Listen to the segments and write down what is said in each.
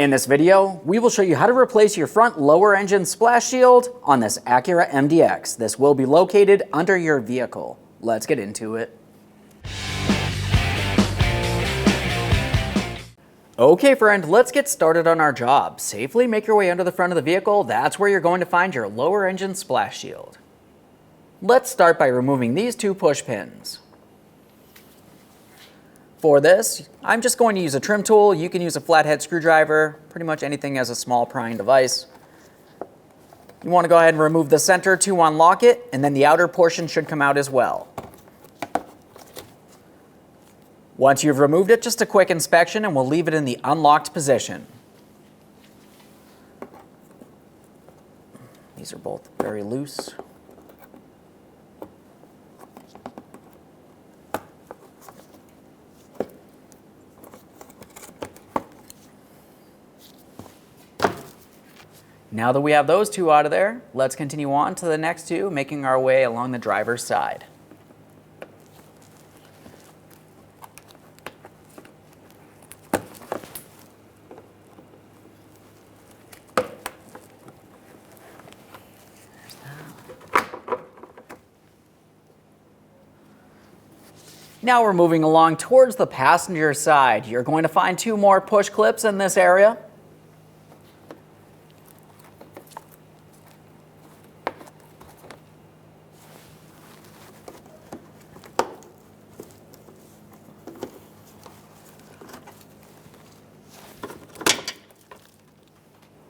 In this video, we will show you how to replace your front lower engine splash shield on this Acura MDX. This will be located under your vehicle. Let's get into it. Okay friend, let's get started on our job. Safely make your way under the front of the vehicle. That's where you're going to find your lower engine splash shield. Let's start by removing these two push pins. For this, I'm just going to use a trim tool. You can use a flathead screwdriver, pretty much anything as a small prying device. You want to go ahead and remove the center to unlock it, and then the outer portion should come out as well. Once you've removed it, just a quick inspection and we'll leave it in the unlocked position. These are both very loose. Now that we have those two out of there, let's continue on to the next two, making our way along the driver's side. Now we're moving along towards the passenger side. You're going to find two more push clips in this area.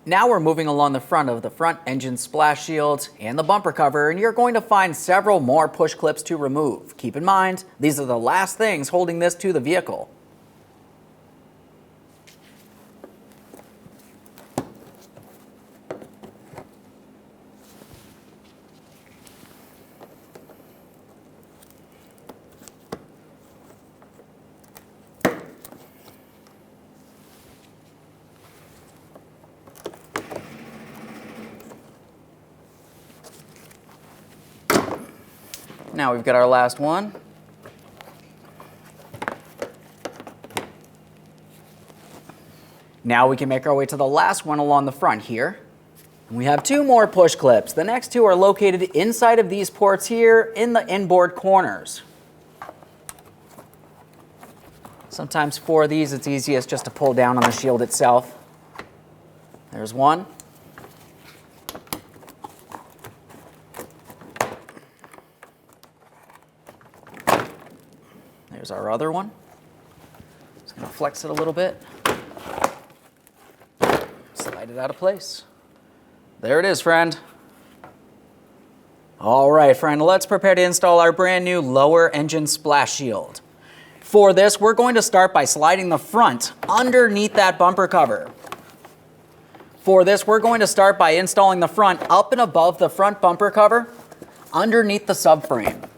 Now we're moving along the front of the front engine splash shield and the bumper cover, and you're going to find several more push clips to remove. Keep in mind, these are the last things holding this to the vehicle. Now we've got our last one. Now we can make our way to the last one along the front here. We have two more push clips. The next two are located inside of these ports here in the inboard corners. Sometimes for these it's easiest just to pull down on the shield itself. There's one. There's our other one. Just going to flex it a little bit. Slide it out of place. There it is, friend. All right, friend, let's prepare to install our brand new lower engine splash shield. For this, we're going to start by sliding the front underneath that bumper cover. For this, we're going to start by installing the front up and above the front bumper cover underneath the subframe.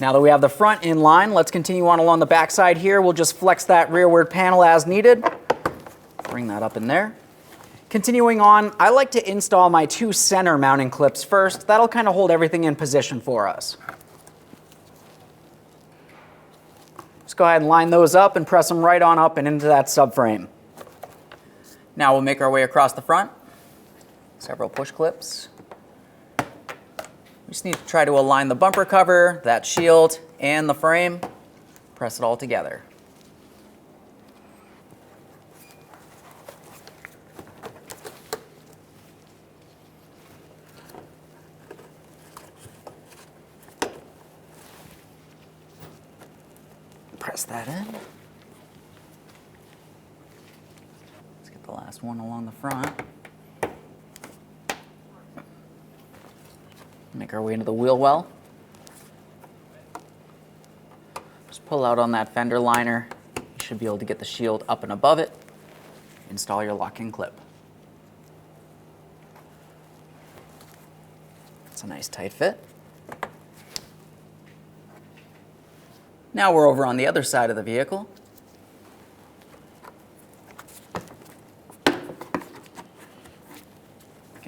Now that we have the front in line, let's continue on along the back side here. We'll just flex that rearward panel as needed. Bring that up in there. Continuing on, I like to install my two center mounting clips first. That'll kind of hold everything in position for us. Just go ahead and line those up and press them right on up and into that subframe. Now we'll make our way across the front. Several push clips. We just need to try to align the bumper cover, that shield, and the frame. Press it all together. Press that in. Let's get the last one along the front. Make our way into the wheel well. Just pull out on that fender liner. You should be able to get the shield up and above it. Install your locking clip. It's a nice tight fit. Now we're over on the other side of the vehicle.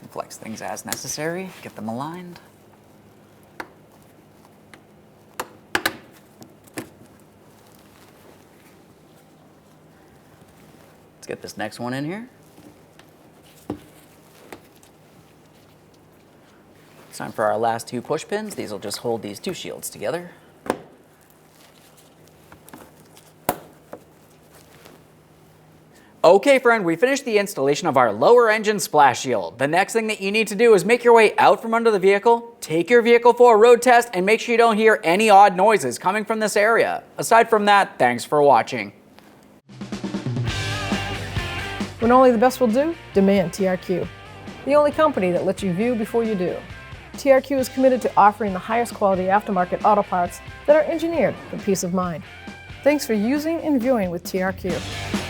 flex things as necessary, get them aligned. Let's get this next one in here. It's time for our last 2 push pins. These will just hold these 2 shields together. Okay, friend, we finished the installation of our lower engine splash shield. The next thing that you need to do is make your way out from under the vehicle, take your vehicle for a road test, and make sure you don't hear any odd noises coming from this area. Aside from that, thanks for watching. When only the best will do, demand TRQ. The only company that lets you view before you do. TRQ is committed to offering the highest quality aftermarket auto parts that are engineered for peace of mind. Thanks for using and viewing with TRQ.